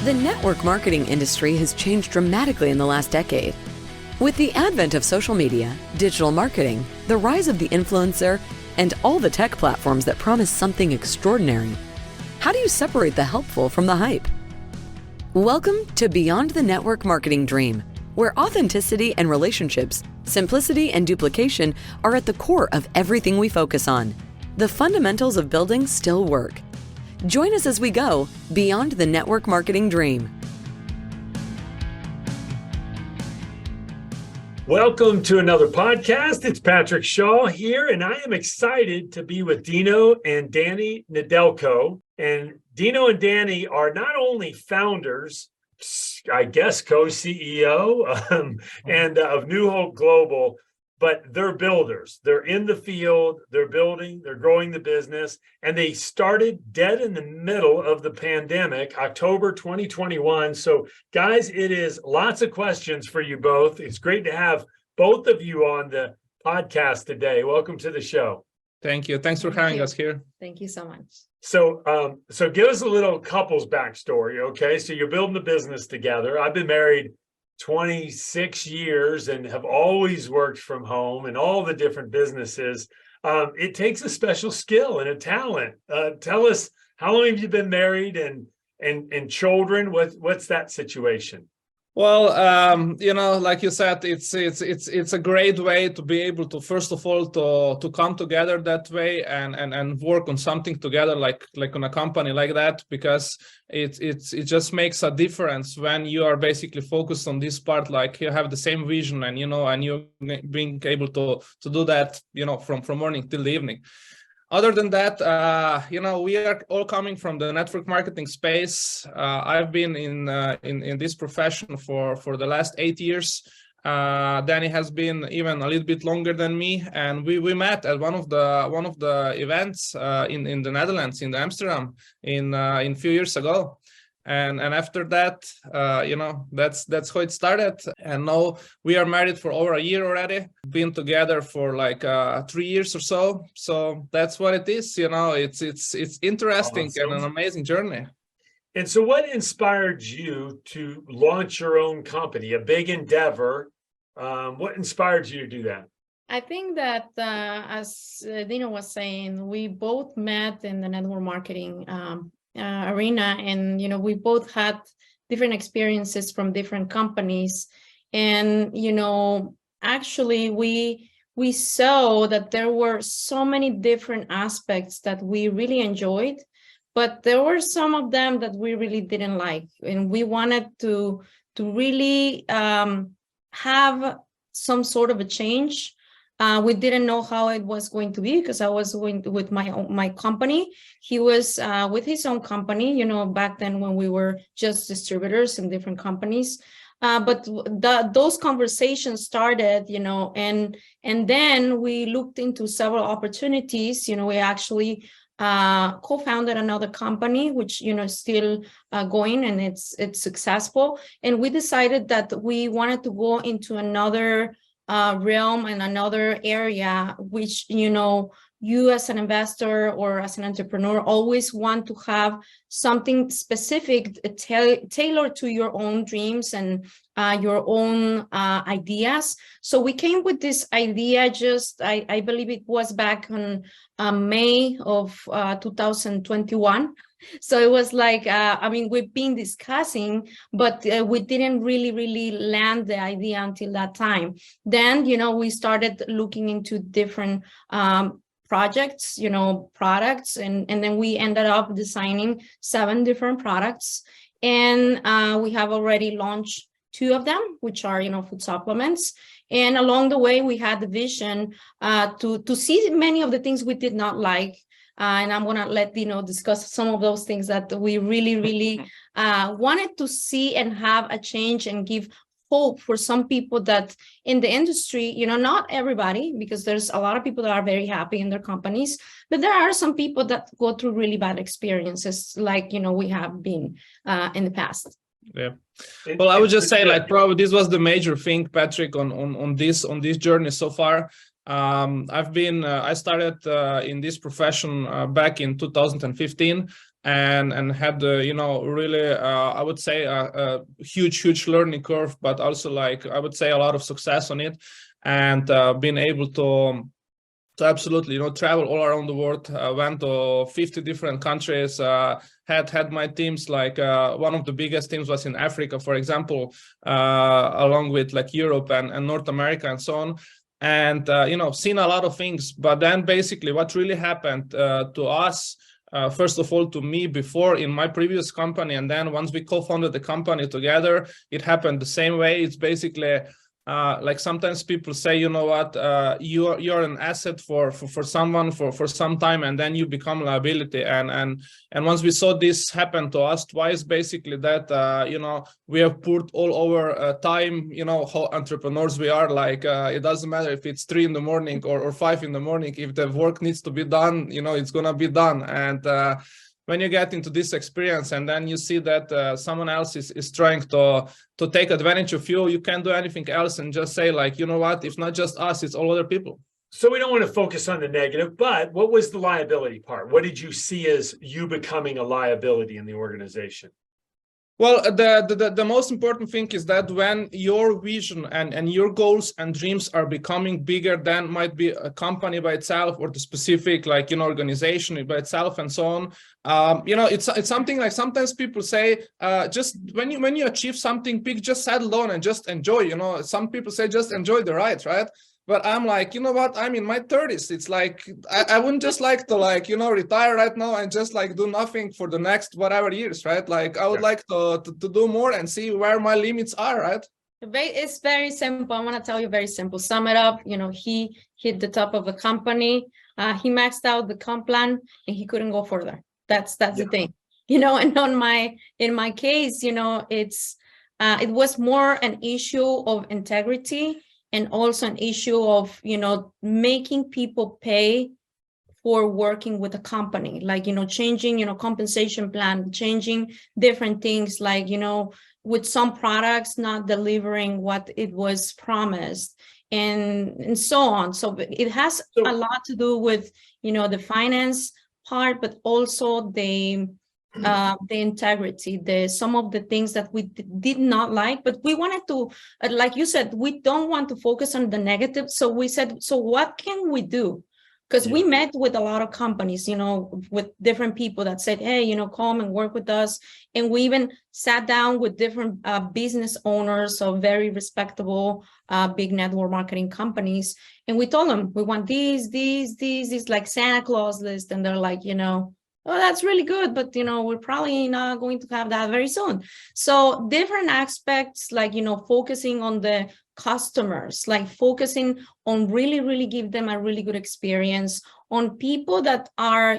The network marketing industry has changed dramatically in the last decade. With the advent of social media, digital marketing, the rise of the influencer, and all the tech platforms that promise something extraordinary, how do you separate the helpful from the hype? Welcome to Beyond the Network Marketing Dream, where authenticity and relationships, simplicity and duplication are at the core of everything we focus on. The fundamentals of building still work. Join us as we go beyond the network marketing dream. Welcome to another podcast. It's Patrick Shaw here, and I am excited to be with Dino and Dani Nedelko. And Dino and Dani are not only founders, I guess co-CEO and of New Hope Global, but they're builders. They're in the field, they're building, they're growing the business, and they started dead in the middle of the pandemic, October 2021. So guys, it is lots of questions for you both. It's great to have both of you on the podcast today. Welcome to the show. Thank you. Thanks for having us here. Thank you so much. So give us a little couple's backstory, okay? So you're building the business together. I've been married 26 years and have always worked from home in all the different businesses. It takes a special skill and a talent. Tell us, how long have you been married and children? What's that situation? Well, like you said, it's a great way to be able to, first of all, to come together that way and work on something together, like on a company like that, because it just makes a difference when you are basically focused on this part, like you have the same vision and you're being able to do that, from morning till the evening. Other than that, we are all coming from the network marketing space. I've been in this profession for the last 8 years. Dani has been even a little bit longer than me, and we met at one of the events in the Netherlands, in Amsterdam, in a few years ago. And after that, that's how it started. And now we are married for over a year already, been together for like 3 years or so. So that's what it is. It's interesting. Awesome. And an amazing journey. And so what inspired you to launch your own company, a big endeavor? What inspired you to do that? I think that as Dino was saying, we both met in the network marketing arena, and we both had different experiences from different companies, and actually we saw that there were so many different aspects that we really enjoyed, but there were some of them that we really didn't like, and we wanted to really have some sort of a change. We didn't know how it was going to be, because I was going with my company. He was with his own company, back then when we were just distributors in different companies. But those conversations started, and then we looked into several opportunities. We actually co-founded another company, which is still going, and it's successful. And we decided that we wanted to go into another realm and another area, which you as an investor or as an entrepreneur always want to have something specific tailored to your own dreams and your own ideas. So we came with this idea I believe it was back on May of 2021. So it was like, we've been discussing, but we didn't really land the idea until that time. Then, we started looking into different projects, products, and then we ended up designing 7 different products. And we have already launched 2 of them, which are, food supplements. And along the way, we had the vision to see many of the things we did not like. And I'm going to let Dino discuss some of those things that we really wanted to see and have a change and give hope for some people that in the industry, not everybody, because there's a lot of people that are very happy in their companies, but there are some people that go through really bad experiences, like, we have been in the past. Yeah. Well, I would just say, probably this was the major thing, Patrick, on this journey so far. I started in this profession back in 2015. and had the, really, I would say a huge learning curve, but also like, I would say a lot of success on it, and being able to absolutely, travel all around the world. Went to 50 different countries, had my teams, like one of the biggest teams was in Africa, for example, along with like Europe and North America and so on. And, seen a lot of things. But then basically what really happened to us, first of all, to me before in my previous company, and then once we co-founded the company together, it happened the same way. It's basically like sometimes people say, you know what, you're an asset for someone for some time, and then you become liability. And once we saw this happen to us twice, basically that we have put all our time, how entrepreneurs we are, like it doesn't matter if it's 3 in the morning or 5 in the morning. If the work needs to be done, it's gonna be done. And when you get into this experience and then you see that someone else is trying to take advantage of you, you can't do anything else and just say, like, you know what, it's not just us, it's all other people. So we don't want to focus on the negative, but what was the liability part? What did you see as you becoming a liability in the organization? Well, the most important thing is that when your vision and your goals and dreams are becoming bigger than might be a company by itself or the specific, like, organization by itself and so on, it's something like sometimes people say, just when you achieve something big, just settle down and just enjoy. Some people say just enjoy the ride, right? But I'm like, you know what? I'm in my 30s. It's like, I wouldn't just like to, like, retire right now and just like do nothing for the next whatever years, right? Like I would like to do more and see where my limits are, right? It's very simple. I want to tell you very simple. Sum it up. He hit the top of the company. He maxed out the comp plan and he couldn't go further. That's the thing, and in my case, it was more an issue of integrity, and also an issue of, making people pay for working with a company, like, changing, compensation plan, changing different things, like, with some products not delivering what it was promised, and so on. So it has a lot to do with, the finance part, but also the integrity, some of the things that we did not like, but we wanted to, like you said, we don't want to focus on the negative. So we said, so what can we do? Because we met with a lot of companies, with different people that said, hey, come and work with us. And we even sat down with different business owners of very respectable big network marketing companies. And we told them, we want these, like Santa Claus list. And they're like, oh, that's really good, but we're probably not going to have that very soon. So different aspects, like focusing on the customers, like focusing on really give them a really good experience, on people that are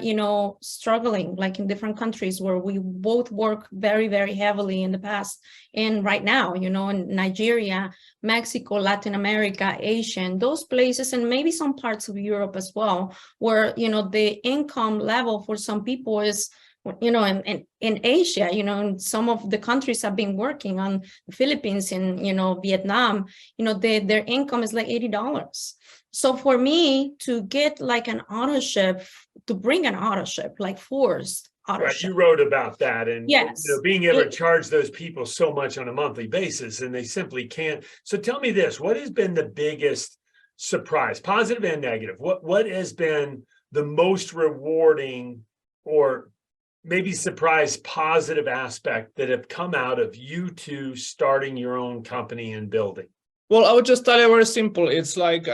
struggling, like in different countries where we both work very heavily in the past and right now, in Nigeria, Mexico, Latin America, Asia, those places, and maybe some parts of Europe as well, where the income level for some people is, in Asia, in some of the countries have been working on the Philippines and, Vietnam, their income is like $80. So for me to get like an auto ship, to bring an auto ship, like forced auto ship. Right, you wrote about that, and being able to charge those people so much on a monthly basis, and they simply can't. So tell me this, what has been the biggest surprise, positive and negative? What has been the most rewarding or maybe surprise positive aspect that have come out of you two starting your own company and building? Well, I would just tell you very simple. It's like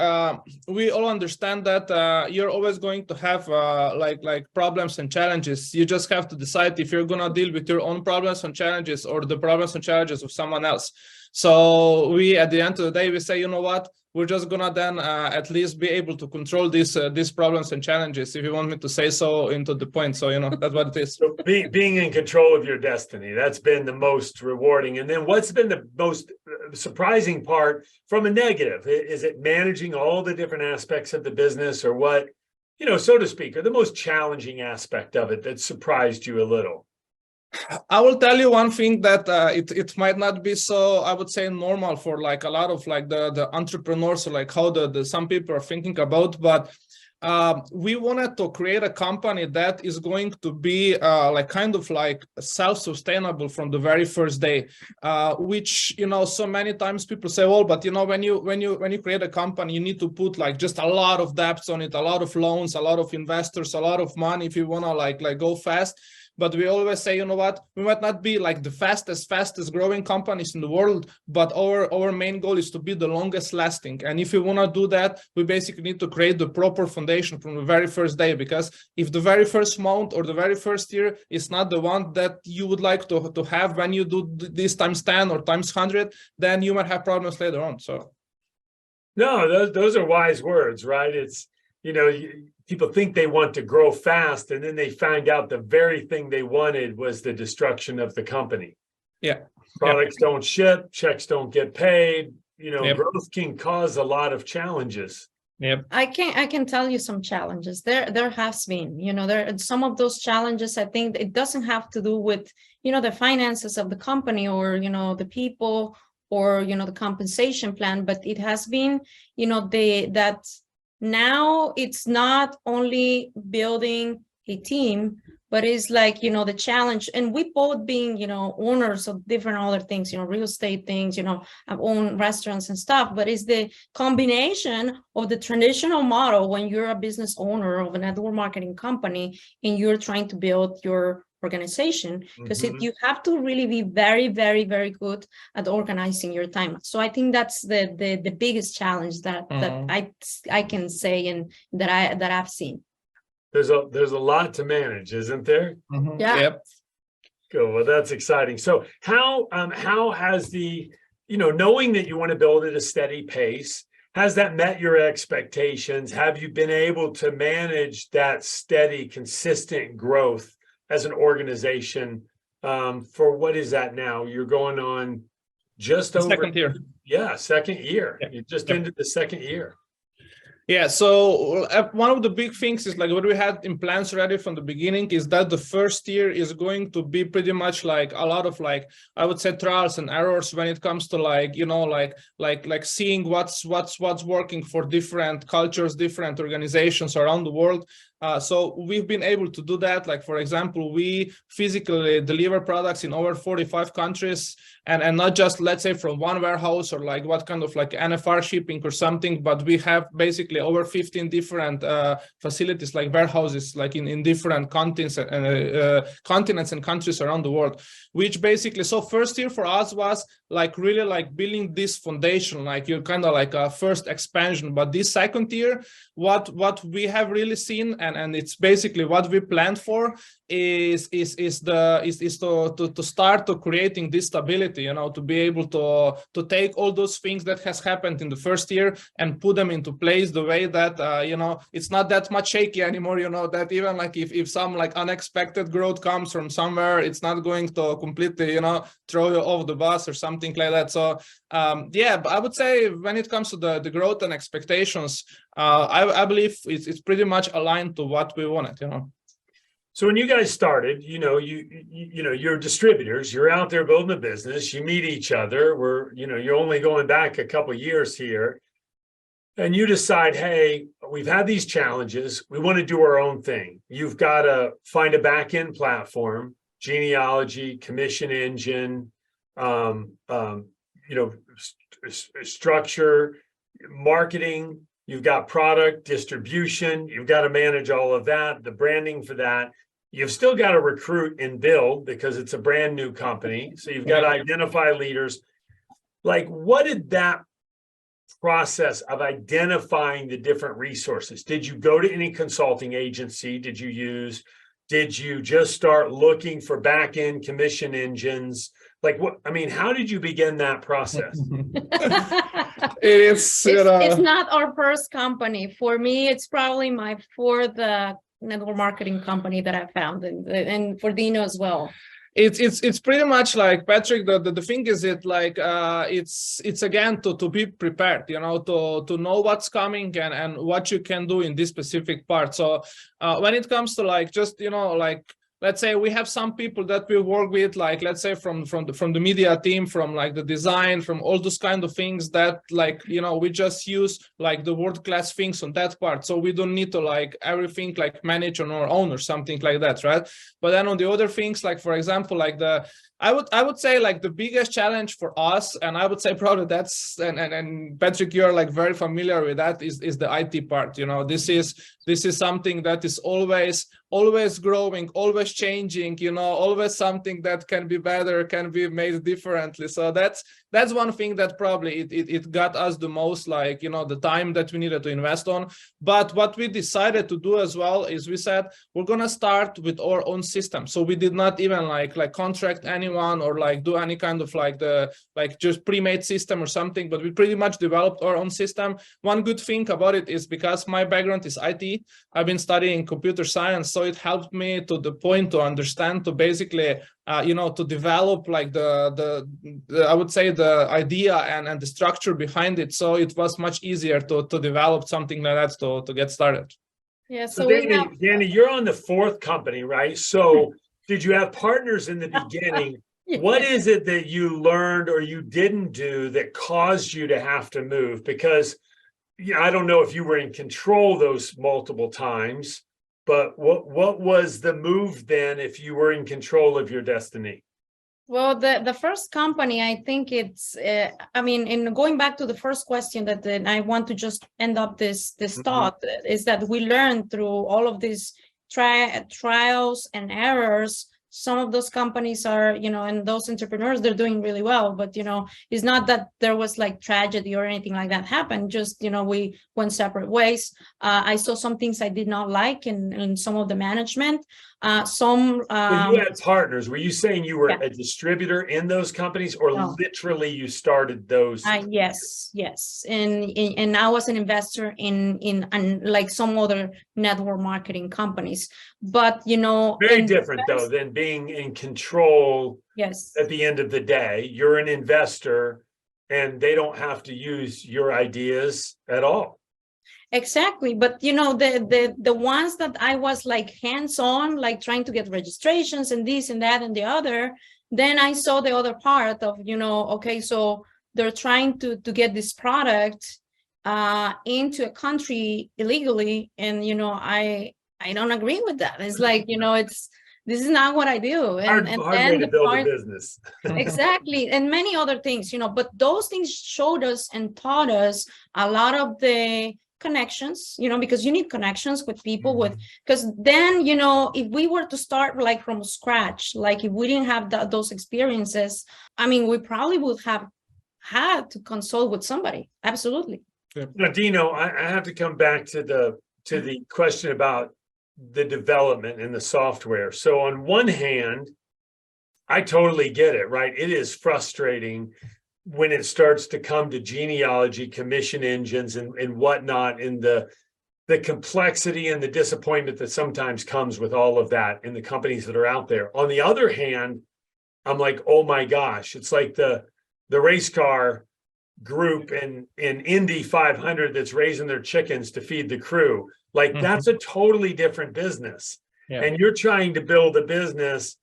we all understand that you're always going to have like problems and challenges. You just have to decide if you're gonna deal with your own problems and challenges or the problems and challenges of someone else. So we, at the end of the day, we say, you know what? We're just gonna then at least be able to control these problems and challenges, if you want me to say so, into the point. So, that's what it is. So being in control of your destiny, that's been the most rewarding. And then what's been the most surprising part from a negative? Is it managing all the different aspects of the business, or what, so to speak, or the most challenging aspect of it that surprised you a little? I will tell you one thing that it might not be so, I would say, normal for like a lot of like the entrepreneurs, or like how the some people are thinking about. But we wanted to create a company that is going to be like kind of like self-sustainable from the very first day, which, you know, so many times people say, well, but you know, when you create a company, you need to put like just a lot of debts on it, a lot of loans, a lot of investors, a lot of money if you want to like go fast. But we always say, you know what, we might not be like the fastest growing companies in the world, but our main goal is to be the longest lasting. And if you want to do that, we basically need to create the proper foundation from the very first day, because if the very first month or the very first year is not the one that you would like to have when you do this times 10 or times 100, then you might have problems later on. So no, those are wise words, right? It's, you know, people think they want to grow fast, and then they find out the very thing they wanted was the destruction of the company. Yeah. Products don't ship, checks don't get paid. You know, Yep. growth can cause a lot of challenges. Yep. I can tell you some challenges. There has been, you know, there some of those challenges. I think it doesn't have to do with, you know, the finances of the company or, you know, the people or, you know, the compensation plan, but it has been, you know, that now it's not only building a team, but it's like, you know, the challenge, and we both being, you know, owners of different other things, you know, real estate things, you know, I own restaurants and stuff, but it's the combination of the traditional model when you're a business owner of a network marketing company and you're trying to build your organization, because you have to really be very, very, very good at organizing your time. So I think that's the biggest challenge that I can say and that I've seen. There's a lot to manage, isn't there? Yeah. Yep. Cool. Well, that's exciting. So how has the, you know, knowing that you want to build at a steady pace, has that met your expectations? Have you been able to manage that steady, consistent growth as an organization for what is that now? You're going on just over Second year. Yeah, second year. Yeah. You just ended the second year. Yeah, so one of the big things is like what we had in plans already from the beginning is that the first year is going to be pretty much like a lot of like, I would say, trials and errors when it comes to like, you know, like seeing what's working for different cultures, different organizations around the world. So we've been able to do that. Like, for example, we physically deliver products in over 45 countries and not just, let's say, from one warehouse or like what kind of like NFR shipping or something, but we have basically over 15 different facilities, like warehouses, like in different continents and countries around the world, which basically, so first year for us was like really like building this foundation, like you're kind of like a first expansion. But this second year, what we have really seen, and it's basically what we planned for, is to start to creating this stability, you know, to be able to take all those things that has happened in the first year and put them into place the way that you know, it's not that much shaky anymore, you know, that even like if some like unexpected growth comes from somewhere, it's not going to completely, you know, throw you off the bus or something like that. So yeah, but I would say when it comes to the growth and expectations, I believe it's pretty much aligned to what we wanted, you know. So when you guys started, you know, you're distributors, you're out there building a business, you meet each other, you're only going back a couple of years here, and you decide, hey, we've had these challenges, we want to do our own thing. You've got to find a back-end platform, genealogy, commission engine, structure, marketing. You've got product distribution. You've got to manage all of that, the branding for that. You've still got to recruit and build because it's a brand new company. So you've got to identify leaders. Like, what did that process of identifying the different resources? Did you go to any consulting agency? Did you just start looking for back-end commission engines? Like, what, I mean, how did you begin that process? It's not our first company. For me, it's probably my fourth network marketing company that I found, and for Dino as well. It's pretty much like, Patrick, the thing is, it's again to be prepared, you know, to know what's coming and what you can do in this specific part. So when it comes to like just, you know, like let's say we have some people that we work with, like, let's say from the media team, from like the design, from all those kind of things that, like, you know, we just use like the world-class things on that part. So we don't need to like everything like manage on our own or something like that, right? But then on the other things, like for example, like I would say like the biggest challenge for us, and I would say probably that's, and Patrick, you're like very familiar with that, is the IT part. You know, this is something that is always growing, always changing, you know, always something that can be better, can be made differently. So that's one thing that probably it got us the most, like, you know, the time that we needed to invest on. But what we decided to do as well is we said we're gonna start with our own system. So we did not even like contract anyone or like do any kind of like just pre-made system or something, but we pretty much developed our own system. One good thing about it is because my background is IT, I've been studying computer science, so it helped me to the point to understand, to basically you know, to develop like the I would say the idea and the structure behind it. So it was much easier to develop something like that to get started. Yeah. So Dani, you're on the fourth company, right? So did you have partners in the beginning? What is it that you learned or you didn't do that caused you to have to move? Because, you know, I don't know if you were in control those multiple times, but what was the move then if you were in control of your destiny? Well, the first company, I think it's, I mean, in going back to the first question that I want to just end up this thought, is that we learned through all of these trials and errors. Some of those companies are, you know, and those entrepreneurs, they're doing really well, but, you know, it's not that there was like tragedy or anything like that happened. Just, you know, we went separate ways. I saw some things I did not like in some of the management. So you had partners. Were you saying you were a distributor in those companies, or literally you started those? Yes. And I was an investor in like some other network marketing companies. But, you know, very different though than being in control. Yes. At the end of the day, you're an investor and they don't have to use your ideas at all. Exactly. But, you know, the ones that I was like hands-on, like trying to get registrations and this and that and the other, then I saw the other part of, you know, okay, so they're trying to get this product into a country illegally. And, you know, I don't agree with that. It's like, you know, this is not what I do. Hard way to build a business. Exactly. And many other things, you know, but those things showed us and taught us a lot of the connections, you know, because you need connections with people because then, you know, if we were to start like from scratch, like if we didn't have those experiences, I mean, we probably would have had to consult with somebody. Absolutely. Now, Dino, I have to come back to the question about the development in the software. So on one hand, I totally get it, right? It is frustrating when it starts to come to genealogy, commission engines and whatnot, and the complexity and the disappointment that sometimes comes with all of that in the companies that are out there. On the other hand, I'm like, oh my gosh, it's like the race car group in Indy 500 that's raising their chickens to feed the crew. Like that's a totally different business. Yeah. And you're trying to build a business.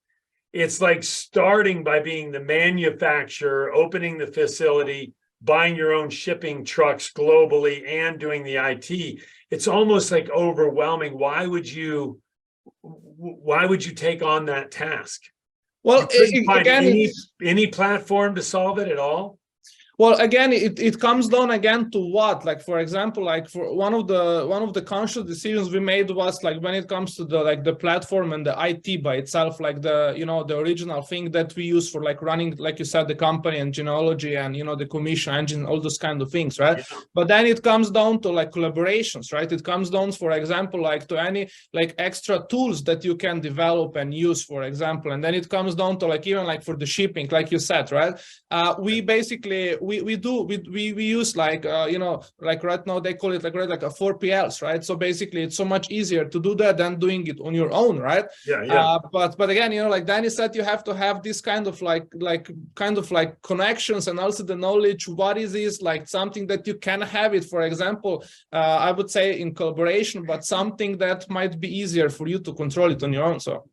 It's like starting by being the manufacturer, opening the facility, buying your own shipping trucks globally, and doing the IT. It's almost like overwhelming. Why would you take on that task? Well, again, any platform to solve it at all? Well, again, it comes down again to what, like, for example, like for one of the conscious decisions we made was like when it comes to the platform and the IT by itself, like the original thing that we use for like running, like you said, the company and genealogy and, you know, the commission engine, all those kind of things, right? Yeah. But then it comes down to like collaborations, right? It comes down, for example, like to any like extra tools that you can develop and use, for example. And then it comes down to like even like for the shipping, like you said, right? We basically we use like you know, like right now they call it like a 4PLs, right? So basically it's so much easier to do that than doing it on your own, right? Yeah. But again, you know, like Dani said, you have to have this kind of like connections and also the knowledge what is this, like something that you can have it, for example, I would say in collaboration, but something that might be easier for you to control it on your own. So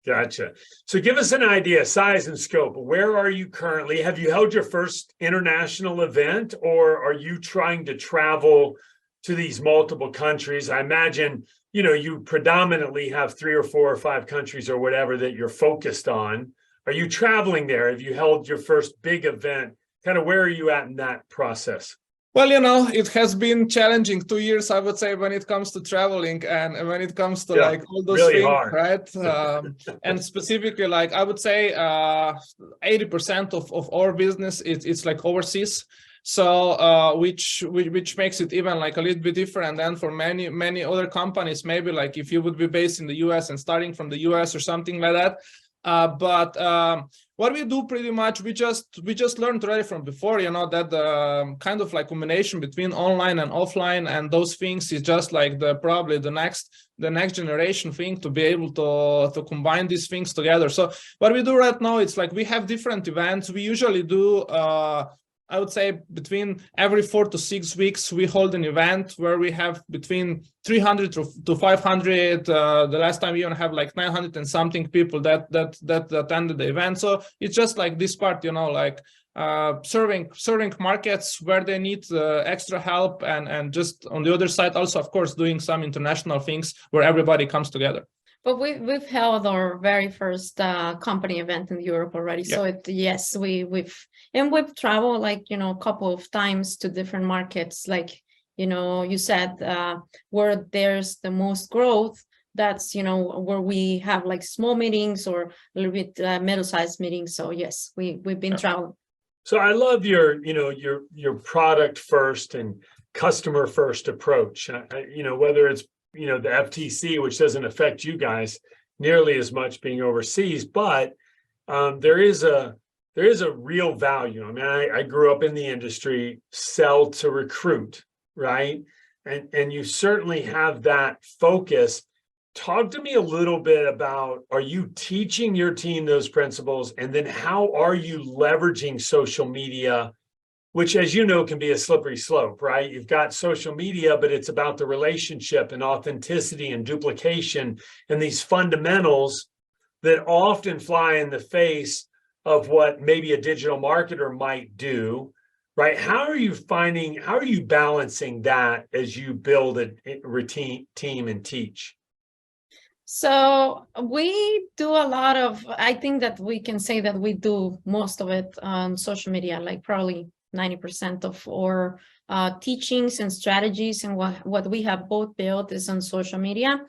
Gotcha. So give us an idea, size and scope. Where are you currently? Have you held your first international event, or are you trying to travel to these multiple countries? I imagine, you predominantly have 3 or 4 or 5 countries or whatever that you're focused on. Are you traveling there? Have you held your first big event? Kind of where are you at in that process? Well, it has been challenging 2 years, I would say, when it comes to traveling and when it comes to like all those really things, hard. right? And specifically, like I would say 80% of our business it's like overseas. So which makes it even like a little bit different than for many other companies. Maybe like if you would be based in the US and starting from the US or something like that. But what we do pretty much, we just learned already from before, that the kind of like combination between online and offline and those things is just like probably the next generation thing to be able to combine these things together. So what we do right now, it's like we have different events. We usually do I would say between every 4 to 6 weeks, we hold an event where we have between 300 to 500. The last time we even have like 900 and something people that attended the event. So it's just like this part, like serving markets where they need extra help, and just on the other side also, of course, doing some international things where everybody comes together. But we've held our very first company event in Europe already. Yeah. So we've traveled like, a couple of times to different markets. Like, you said where there's the most growth, that's, where we have like small meetings or a little bit middle-sized meetings. So yes, we've been traveling. So I love your product first and customer first approach, whether it's the FTC, which doesn't affect you guys nearly as much being overseas, but there is a real value. I mean, I grew up in the industry, sell to recruit, right? And you certainly have that focus. Talk to me a little bit about, are you teaching your team those principles? And then how are you leveraging social media, which, as you know, can be a slippery slope, right? You've got social media, but it's about the relationship and authenticity and duplication and these fundamentals that often fly in the face of what maybe a digital marketer might do, right? How are you balancing that as you build a routine team and teach? So we do a lot of, I think that we can say that we do most of it on social media, like probably 90% of our teachings and strategies and what we have both built is on social media.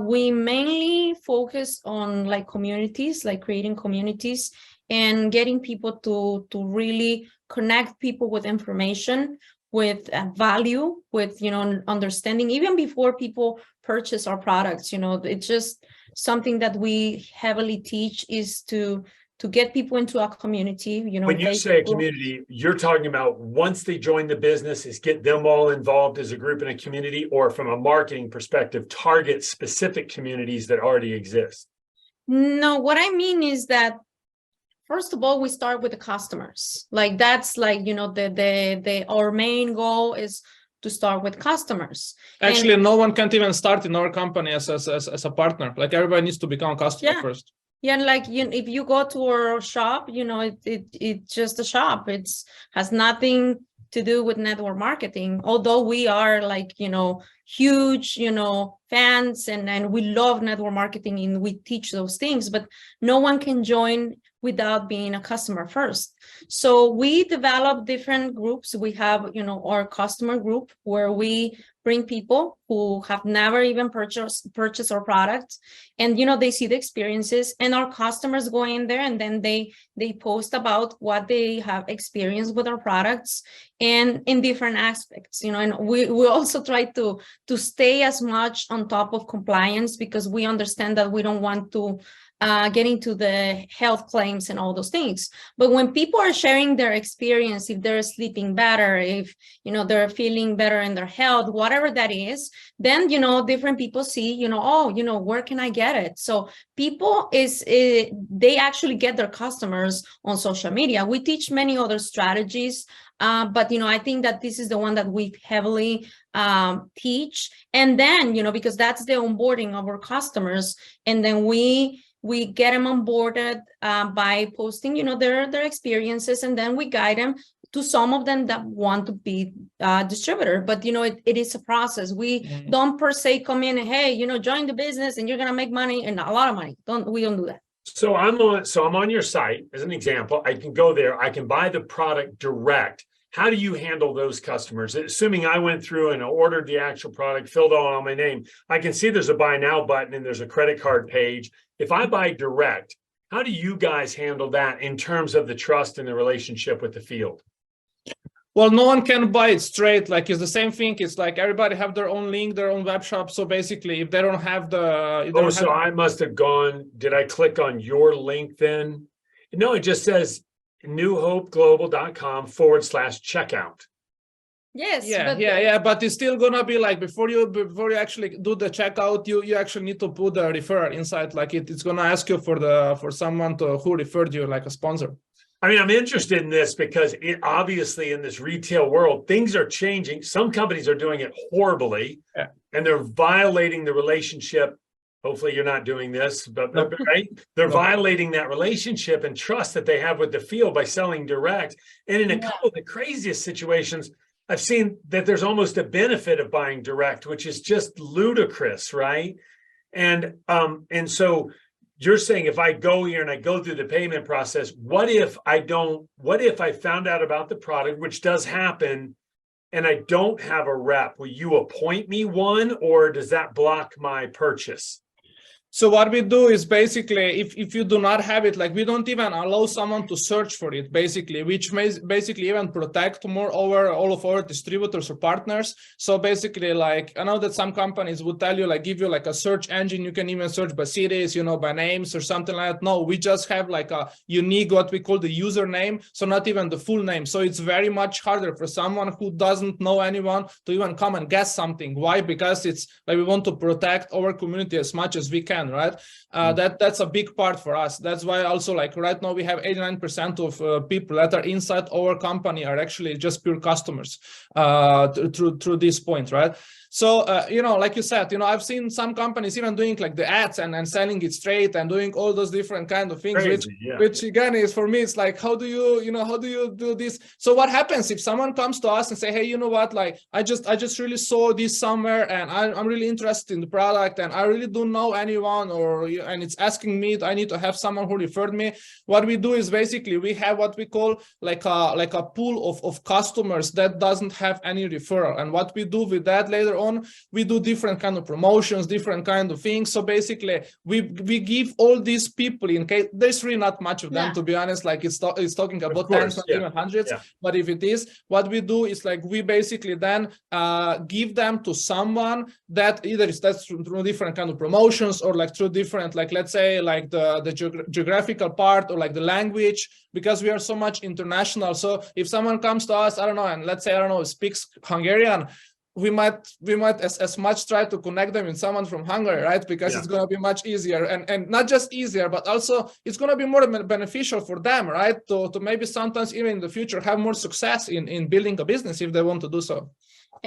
We mainly focus on like communities, like creating communities and getting people to really connect people with information, with value, with, understanding, even before people purchase our products. It's just something that we heavily teach is to get people into a community. When you say a community, you're talking about once they join the business, is get them all involved as a group in a community, or from a marketing perspective, target specific communities that already exist? No, what I mean is that, first of all, we start with the customers. Like that's like, our main goal is to start with customers. Actually, no one can even start in our company as a partner. Like everybody needs to become a customer first. Yeah, and like if you go to our shop, it's just a shop. It's has nothing to do with network marketing. Although we are like huge fans and we love network marketing and we teach those things, but no one can join without being a customer first. So we develop different groups. We have our customer group where we bring people who have never even purchased our products, and they see the experiences, and our customers go in there and then they post about what they have experienced with our products and in different aspects, and we also try to stay as much on top of compliance, because we understand that we don't want to get into the health claims and all those things. But when people are sharing their experience, if they're sleeping better, if they're feeling better in their health, whatever that is, then different people see where can I get it? So people they actually get their customers on social media. We teach many other strategies, but I think that this is the one that we heavily teach. And then because that's the onboarding of our customers, and then we We get them onboarded by posting, their experiences, and then we guide them to some of them that want to be distributor. But, it is a process. We don't per se come in and, hey, join the business and you're going to make money, and a lot of money. We don't do that. So I'm on your site as an example. I can go there. I can buy the product direct. How do you handle those customers? Assuming I went through and ordered the actual product, filled out my name, I can see there's a buy now button and there's a credit card page. If I buy direct, how do you guys handle that in terms of the trust and the relationship with the field? Well, no one can buy it straight. Like, it's the same thing. It's like everybody have their own link, their own web shop. So basically, if they don't have I must have gone, did I click on your link then? No, it just says newhopeglobal.com/checkout. Yes. Yeah. But it's still gonna be like before you actually do the checkout, you actually need to put the referral inside. Like it's gonna ask you for someone who referred you, like a sponsor. I mean, I'm interested in this because obviously in this retail world, things are changing. Some companies are doing it horribly, and they're violating the relationship. Hopefully you're not doing this, but right? They're violating that relationship and trust that they have with the field by selling direct. And in a couple of the craziest situations, I've seen that there's almost a benefit of buying direct, which is just ludicrous, right? And so you're saying if I go here and I go through the payment process, what if I found out about the product, which does happen, and I don't have a rep? Will you appoint me one, or does that block my purchase? So what we do is basically, if you do not have it, like we don't even allow someone to search for it, basically, which may basically even protect more over all of our distributors or partners. So basically, like, I know that some companies would tell you, like, give you like a search engine. You can even search by cities, by names or something like that. No, we just have like a unique, what we call the username. So not even the full name. So it's very much harder for someone who doesn't know anyone to even come and guess something. Why? Because it's like we want to protect our community as much as we can. Right, that's a big part for us. That's why also, like, right now we have 89% of people that are inside our company are actually just pure customers through this point, right? So, like you said, I've seen some companies even doing like the ads and selling it straight and doing all those different kind of things, which again is, for me, it's like, how do you do this? So what happens if someone comes to us and say, hey, you know what, like, I just really saw this somewhere and I'm really interested in the product and I really don't know anyone, and it's asking me, I need to have someone who referred me. What we do is basically we have what we call like a pool of customers that doesn't have any referral. And what we do with that later on, we do different kind of promotions, different kind of things. So basically we give all these people, in case there's really not much of them, to be honest, like it's talking about tens, not even hundreds, but if it is, what we do is like we basically then give them to someone that either that's through different kind of promotions or like through different, like, let's say, like the geographical part or like the language, because we are so much international. So if someone comes to us, I don't know, and let's say, I don't know, speaks Hungarian, we might as much try to connect them with someone from Hungary, right? Because it's going to be much easier, and not just easier, but also it's going to be more beneficial for them, right? To maybe sometimes even in the future have more success in building a business if they want to do so.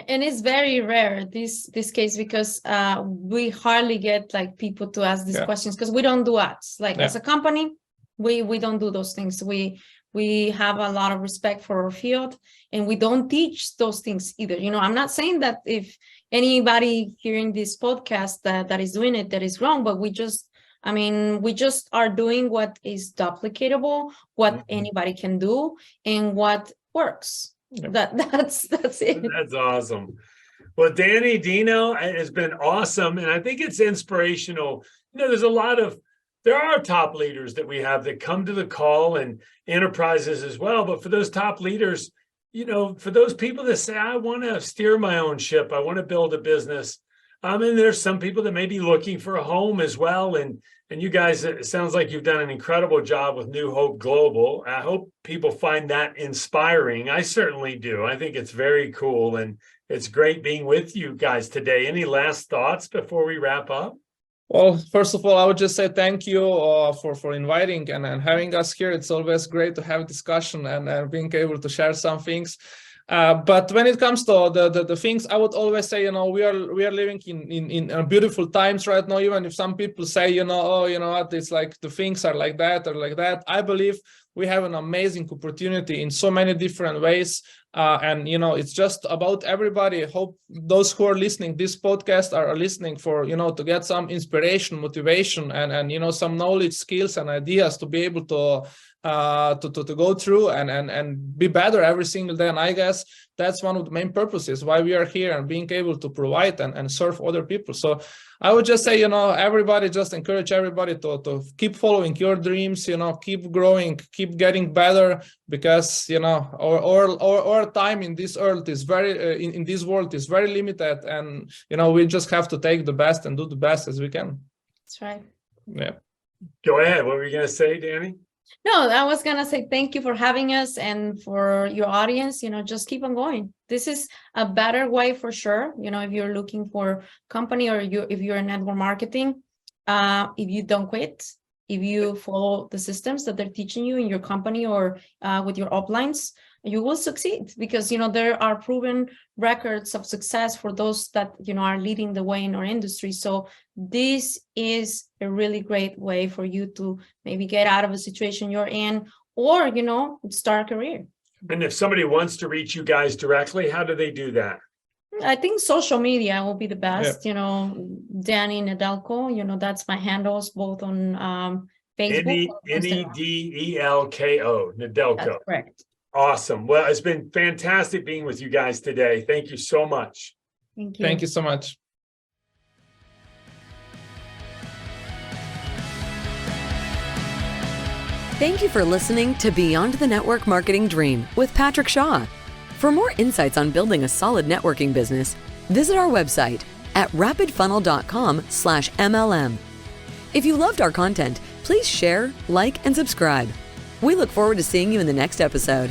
And it's very rare this case, because we hardly get like people to ask these questions, because we don't do ads. Like as a company, we don't do those things. We have a lot of respect for our field, and we don't teach those things either. I'm not saying that if anybody hearing this podcast that is doing it, that is wrong, but we just are doing what is duplicatable, what anybody can do, and what works. That's it. That's awesome. Well, Dani, Dino, it has been awesome, and I think it's inspirational. There are top leaders that we have that come to the call, and enterprises as well. But for those top leaders, for those people that say, I want to steer my own ship, I want to build a business. And there's some people that may be looking for a home as well. And you guys, it sounds like you've done an incredible job with New Hope Global. I hope people find that inspiring. I certainly do. I think it's very cool. And it's great being with you guys today. Any last thoughts before we wrap up? Well, first of all, I would just say thank you for inviting and having us here. It's always great to have a discussion and being able to share some things. But when it comes to the things, I would always say, we are living in beautiful times right now. Even if some people say, oh, you know what, it's like the things are like that or like that. I believe we have an amazing opportunity in so many different ways. And, it's just about everybody. I hope those who are listening, this podcast are listening for, to get some inspiration, motivation, and some knowledge, skills, and ideas to be able to go through and be better every single day. And I guess that's one of the main purposes why we are here and being able to provide and serve other people. So I would just say, everybody, just encourage everybody to keep following your dreams, keep growing, keep getting better, because, our time in this earth is very, in this world is very limited. And, we just have to take the best and do the best as we can. That's right. Yeah. Go ahead. What were you going to say, Dani? No, I was going to say thank you for having us, and for your audience, just keep on going. This is a better way for sure. If you're looking for company, or if you're in network marketing, if you don't quit, if you follow the systems that they're teaching you in your company or with your uplines, you will succeed, because, there are proven records of success for those that, are leading the way in our industry. So this is a really great way for you to maybe get out of a situation you're in, or, start a career. And if somebody wants to reach you guys directly, how do they do that? I think social media will be the best. Dani Nedelko, that's my handles, both on Facebook. Nedelko, Nedelko. That's correct. Awesome. Well, it's been fantastic being with you guys today. Thank you so much. Thank you. Thank you so much. Thank you for listening to Beyond the Network Marketing Dream with Patrick Shaw. For more insights on building a solid networking business, visit our website at rapidfunnel.com/MLM. If you loved our content, please share, like, and subscribe. We look forward to seeing you in the next episode.